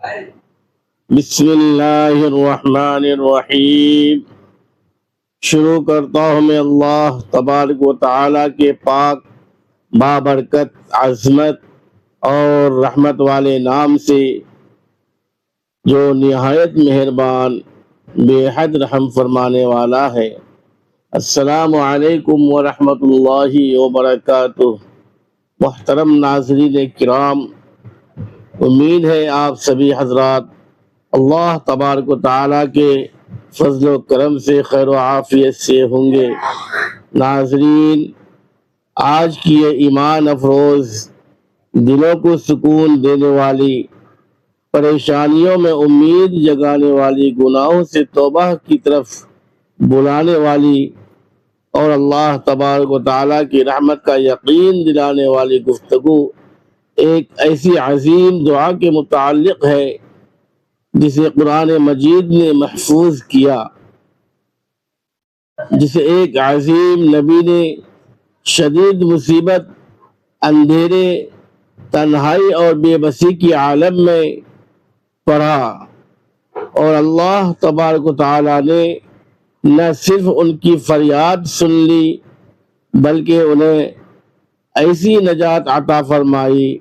بسم اللہ الرحمن الرحیم۔ شروع کرتا ہوں میں اللہ تبارک و تعالیٰ کے پاک بابرکت عظمت اور رحمت والے نام سے، جو نہایت مہربان بے حد رحم فرمانے والا ہے۔ السلام علیکم ورحمۃ اللہ وبرکاتہ۔ محترم ناظرین کرام، امید ہے آپ سبھی حضرات اللہ تبارک و تعالیٰ کے فضل و کرم سے خیر و عافیت سے ہوں گے۔ ناظرین، آج کی یہ ایمان افروز، دلوں کو سکون دینے والی، پریشانیوں میں امید جگانے والی، گناہوں سے توبہ کی طرف بلانے والی اور اللہ تبارک و تعالیٰ کی رحمت کا یقین دلانے والی گفتگو ایک ایسی عظیم دعا کے متعلق ہے جسے قرآن مجید نے محفوظ کیا، جسے ایک عظیم نبی نے شدید مصیبت، اندھیرے، تنہائی اور بے بسی کی عالم میں پڑھا، اور اللہ تبارک و تعالیٰ نے نہ صرف ان کی فریاد سن لی بلکہ انہیں ایسی نجات عطا فرمائی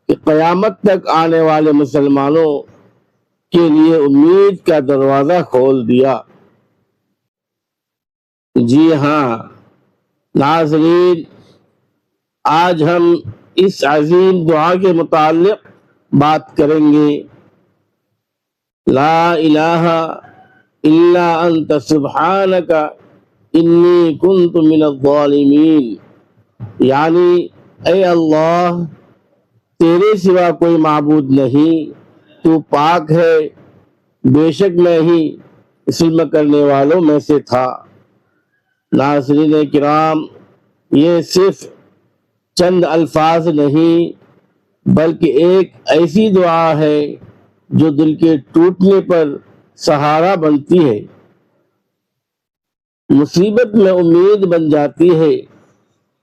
کہ قیامت تک آنے والے مسلمانوں کے لیے امید کا دروازہ کھول دیا۔ جی ہاں ناظرین، آج ہم اس عظیم دعا کے متعلق بات کریں گے۔ لا الہ الا انت سبحانک انی کنت من الظالمین، یعنی اے اللہ، تیرے سوا کوئی معبود نہیں، تو پاک ہے، بے شک میں ہی ظلم کرنے والوں میں سے تھا۔ ناظرین کرام، یہ صرف چند الفاظ نہیں بلکہ ایک ایسی دعا ہے جو دل کے ٹوٹنے پر سہارا بنتی ہے، مصیبت میں امید بن جاتی ہے،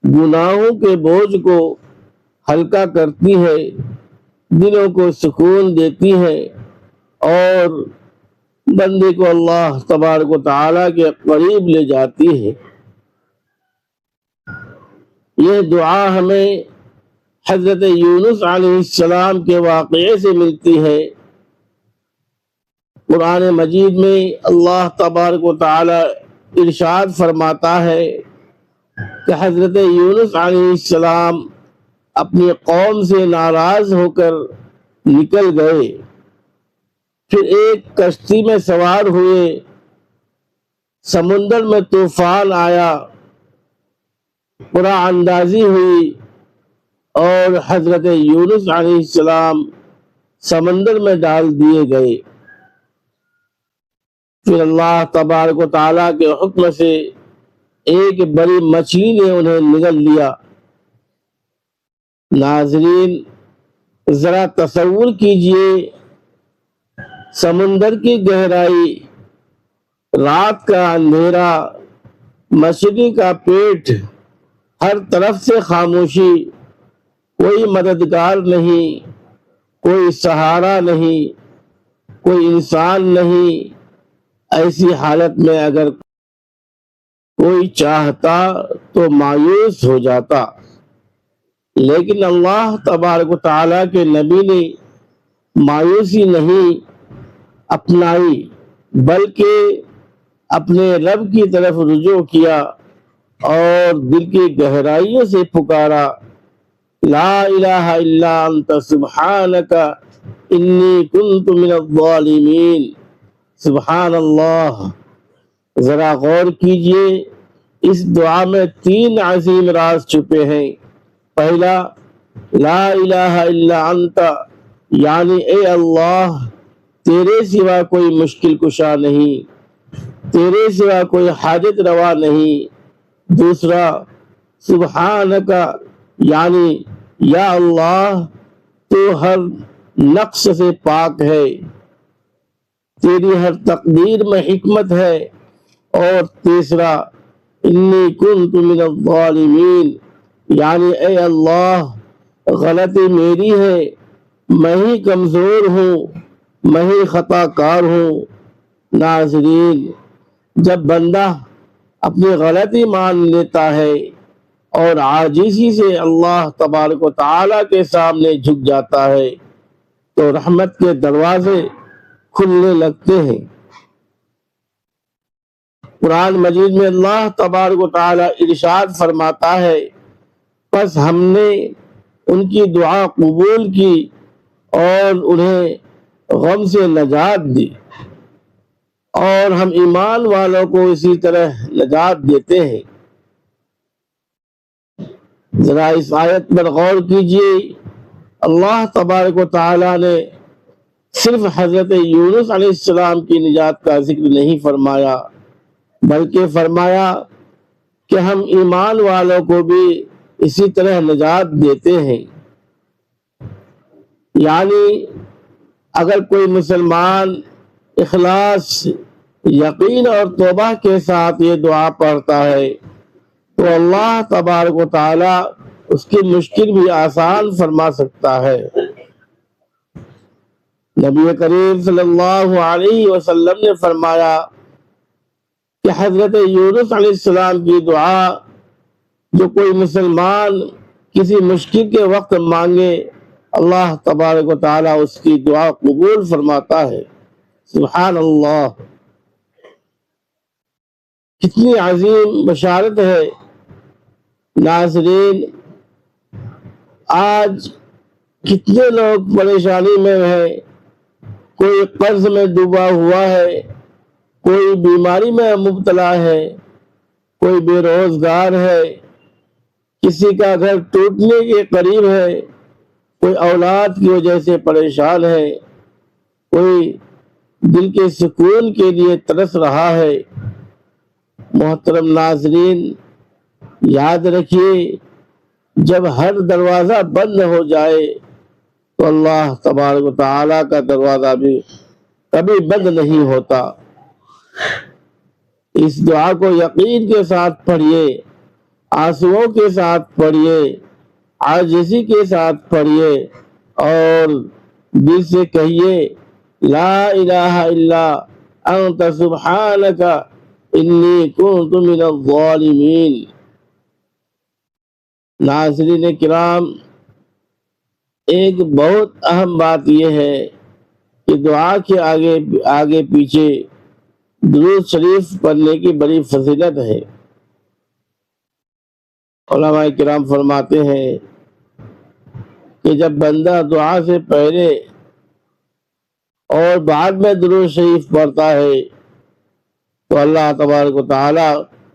گناہوں کے بوجھ کو ہلکا کرتی ہے، دلوں کو سکون دیتی ہے اور بندے کو اللہ تبارک و تعالیٰ کے قریب لے جاتی ہے۔ یہ دعا ہمیں حضرت یونس علیہ السلام کے واقعے سے ملتی ہے۔ قرآن مجید میں اللہ تبارک و تعالیٰ ارشاد فرماتا ہے کہ حضرت یونس علیہ السلام اپنی قوم سے ناراض ہو کر نکل گئے، پھر ایک کشتی میں سوار ہوئے، سمندر میں طوفان آیا، قرآن اندازی ہوئی اور حضرت یونس علیہ السلام سمندر میں ڈال دیے گئے۔ پھر اللہ تبارک و تعالیٰ کے حکم سے ایک بڑی مچھلی نے انہیں نگل لیا۔ ناظرین، ذرا تصور کیجئے، سمندر کی گہرائی، رات کا اندھیرا، مچھلی کا پیٹ، ہر طرف سے خاموشی، کوئی مددگار نہیں، کوئی سہارا نہیں، کوئی انسان نہیں۔ ایسی حالت میں اگر کوئی چاہتا تو مایوس ہو جاتا، لیکن اللہ تبارک و تعالیٰ کے نبی نے مایوسی نہیں اپنائی بلکہ اپنے رب کی طرف رجوع کیا اور دل کی گہرائیوں سے پکارا، لا الہ الا انت سبحانک انی کنت من الظالمین۔ سبحان اللہ۔ ذرا غور کیجئے، اس دعا میں 3 عظیم راز چھپے ہیں۔ پہلا، لا الہ الا انت، یعنی اے اللہ، تیرے سوا کوئی مشکل کشا نہیں، تیرے سوا کوئی حاجت روا نہیں۔ دوسرا، سبحانک، یعنی یا اللہ، تو ہر نقص سے پاک ہے، تیری ہر تقدیر میں حکمت ہے۔ اور تیسرا، انی کنت من الظالمین، یعنی اے اللہ، غلطی میری ہے، میں ہی کمزور ہوں، میں ہی خطا کار ہوں۔ ناظرین، جب بندہ اپنی غلطی مان لیتا ہے اور عاجزی سے اللہ تبارک و تعالیٰ کے سامنے جھک جاتا ہے تو رحمت کے دروازے کھلنے لگتے ہیں۔ قرآن مجید میں اللہ تبارک و تعالیٰ ارشاد فرماتا ہے، پس ہم نے ان کی دعا قبول کی اور انہیں غم سے نجات دی، اور ہم ایمان والوں کو اسی طرح نجات دیتے ہیں۔ ذرا اس آیت پر غور کیجئے، اللہ تبارک و تعالیٰ نے صرف حضرت یونس علیہ السلام کی نجات کا ذکر نہیں فرمایا، بلکہ فرمایا کہ ہم ایمان والوں کو بھی اسی طرح نجات دیتے ہیں۔ یعنی اگر کوئی مسلمان اخلاص، یقین اور توبہ کے ساتھ یہ دعا پڑھتا ہے تو اللہ تبارک و تعالی اس کی مشکل بھی آسان فرما سکتا ہے۔ نبی کریم صلی اللہ علیہ وسلم نے فرمایا کہ حضرت یونس علیہ السلام کی دعا جو کوئی مسلمان کسی مشکل کے وقت مانگے، اللہ تبارک و تعالیٰ اس کی دعا قبول فرماتا ہے۔ سبحان اللہ، کتنی عظیم بشارت ہے۔ ناظرین، آج کتنے لوگ پریشانی میں ہیں، کوئی قرض میں ڈوبا ہوا ہے، کوئی بیماری میں مبتلا ہے، کوئی بے روزگار ہے، کسی کا گھر ٹوٹنے کے قریب ہے، کوئی اولاد کی وجہ سے پریشان ہے، کوئی دل کے سکون کے لیے ترس رہا ہے۔ محترم ناظرین، یاد رکھیے، جب ہر دروازہ بند ہو جائے تو اللہ تبارک و تعالیٰ کا دروازہ بھی کبھی بند نہیں ہوتا۔ اس دعا کو یقین کے ساتھ پڑھیے، آنسوؤں کے ساتھ پڑھیے، عاجزی کے ساتھ پڑھیے اور دل سے کہیے، لا الہ الا انت سبحانک انی کنت من الظالمین۔ ناظرین کرام، ایک بہت اہم بات یہ ہے کہ دعا کے آگے پیچھے درود شریف پڑھنے کی بڑی فضیلت ہے۔ علماء کرام فرماتے ہیں کہ جب بندہ دعا سے پہلے اور بعد میں درود شریف پڑھتا ہے تو اللہ تبارک و تعالی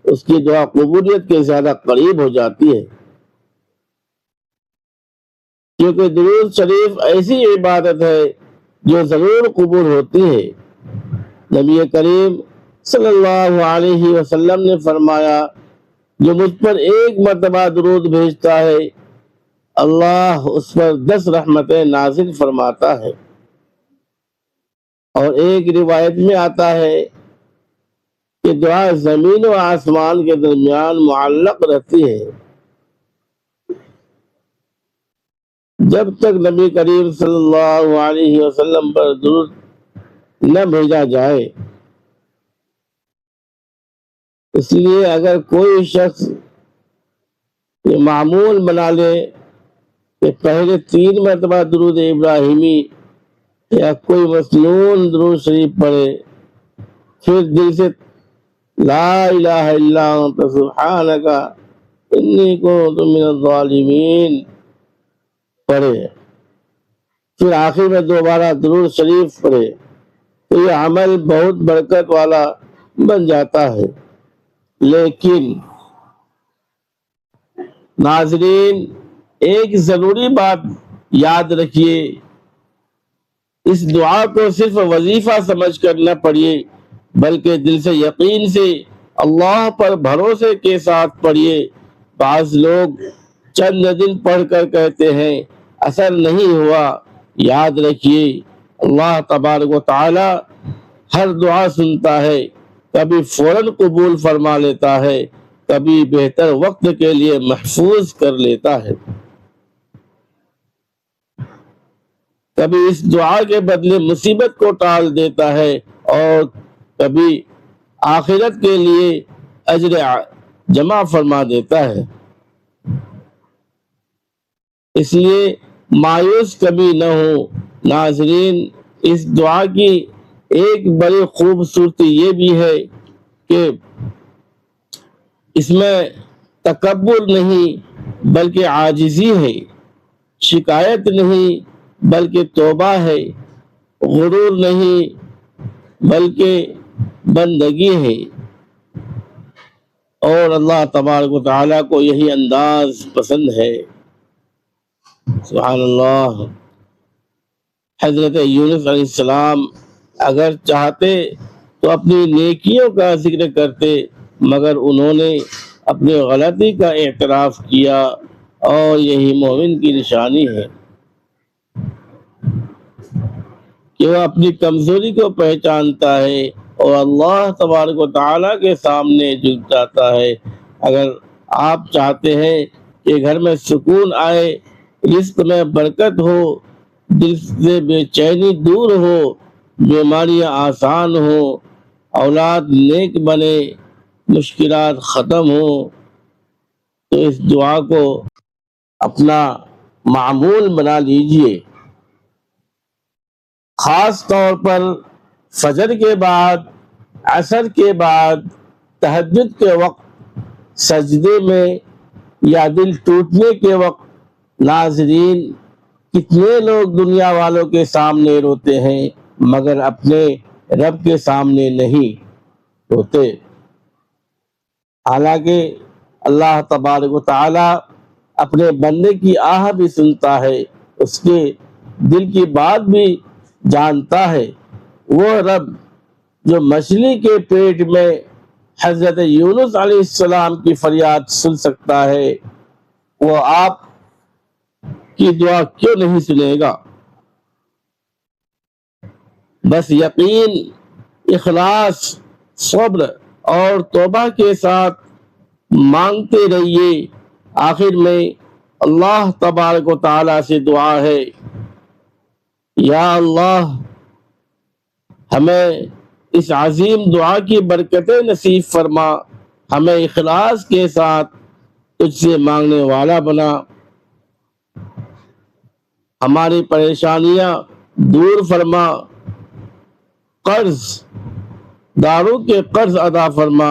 اس کی دعا قبولیت کے زیادہ قریب ہو جاتی ہے، کیونکہ درود شریف ایسی عبادت ہے جو ضرور قبول ہوتی ہے۔ نبی کریم صلی اللہ علیہ وسلم نے فرمایا، جو مجھ پر ایک مرتبہ درود بھیجتا ہے اللہ اس پر 10 رحمتیں نازل فرماتا ہے۔ اور ایک روایت میں آتا ہے کہ دعا زمین و آسمان کے درمیان معلق رہتی ہے جب تک نبی کریم صلی اللہ علیہ وسلم پر درود نہ بھیجا جائے۔ اس لیے اگر کوئی شخص یہ معمول بنا لے کہ پہلے 3 مرتبہ درود ابراہیمی یا کوئی مسنون درود شریف پڑھے، پھر دل سے لا الہ الا انت سبحانک انی کنت من الظالمین پڑھے، پھر آخر میں دوبارہ درود شریف پڑھے تو یہ عمل بہت برکت والا بن جاتا ہے۔ لیکن ناظرین، ایک ضروری بات یاد رکھیے، اس دعا کو صرف وظیفہ سمجھ کر نہ پڑھیے بلکہ دل سے یقین سے اللہ پر بھروسے کے ساتھ پڑھیے۔ بعض لوگ چند دن پڑھ کر کہتے ہیں اثر نہیں ہوا۔ یاد رکھیے، اللہ تبارک و تعالی ہر دعا سنتا ہے، کبھی فوراً قبول فرما لیتا ہے، کبھی بہتر وقت کے لیے محفوظ کر لیتا ہے۔ کبھی اس دعا کے بدلے مصیبت کو ٹال دیتا ہے اور کبھی آخرت کے لیے اجر جمع فرما دیتا ہے۔ اس لیے مایوس کبھی نہ ہو ناظرین۔ اس دعا کی ایک بڑی خوبصورتی یہ بھی ہے کہ اس میں تکبر نہیں بلکہ عاجزی ہے، شکایت نہیں بلکہ توبہ ہے، غرور نہیں بلکہ بندگی ہے، اور اللہ تبارک و تعالیٰ کو یہی انداز پسند ہے۔ سبحان اللہ۔ حضرت یونس علیہ السلام اگر چاہتے تو اپنی نیکیوں کا ذکر کرتے، مگر انہوں نے اپنی غلطی کا اعتراف کیا، اور یہی مومن کی نشانی ہے کہ وہ اپنی کمزوری کو پہچانتا ہے اور اللہ تبارک و تعالیٰ کے سامنے جھک جاتا ہے۔ اگر آپ چاہتے ہیں کہ گھر میں سکون آئے، رزق میں برکت ہو، دل سے بے چینی دور ہو، بیماریاں آسان ہو، اولاد نیک بنے، مشکلات ختم ہو، تو اس دعا کو اپنا معمول بنا لیجئے۔ خاص طور پر فجر کے بعد، عصر کے بعد، تہجد کے وقت، سجدے میں یا دل ٹوٹنے کے وقت۔ ناظرین، کتنے لوگ دنیا والوں کے سامنے روتے ہیں مگر اپنے رب کے سامنے نہیں روتے۔ حالانکہ اللہ تبارک و تعالی اپنے بندے کی آہ بھی سنتا ہے، اس کے دل کی بات بھی جانتا ہے۔ وہ رب جو مچھلی کے پیٹ میں حضرت یونس علیہ السلام کی فریاد سن سکتا ہے، وہ آپ کی دعا کیوں نہیں سنے گا؟ بس یقین، اخلاص، صبر اور توبہ کے ساتھ مانگتے رہیے۔ آخر میں اللہ تبارک و تعالیٰ سے دعا ہے، یا اللہ ہمیں اس عظیم دعا کی برکتیں نصیب فرما، ہمیں اخلاص کے ساتھ تجھ سے مانگنے والا بنا، ہماری پریشانیاں دور فرما، قرض داروں کے قرض عطا فرما،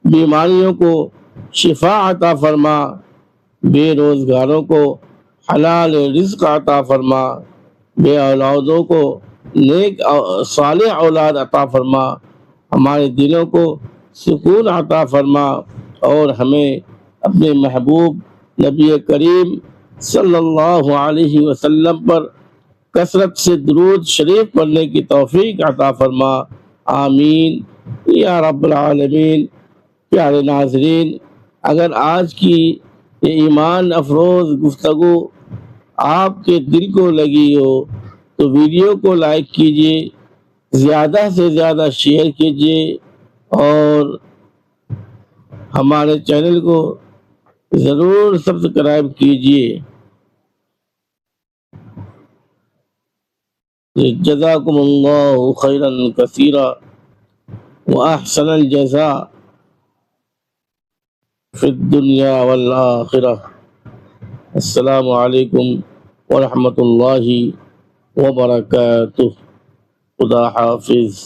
بیماریوں کو شفا عطا فرما، بے روزگاروں کو حلال رزق عطا فرما، بے اولادوں کو نیک صالح اولاد عطا فرما، ہمارے دلوں کو سکون عطا فرما، اور ہمیں اپنے محبوب نبی کریم صلی اللہ علیہ وسلم پر کثرت سے درود شریف پڑھنے کی توفیق عطا فرما۔ آمین یا رب العالمین۔ پیارے ناظرین، اگر آج کی یہ ایمان افروز گفتگو آپ کے دل کو لگی ہو تو ویڈیو کو لائک کیجیے، زیادہ سے زیادہ شیئر کیجیے، اور ہمارے چینل کو ضرور سبسکرائب کیجیے۔ جزاکم اللہ خیرا کثیرا واحسن الجزاء فی الدنیا والآخرہ۔ السلام علیکم ورحمۃ اللہ وبرکاتہ۔ خدا حافظ۔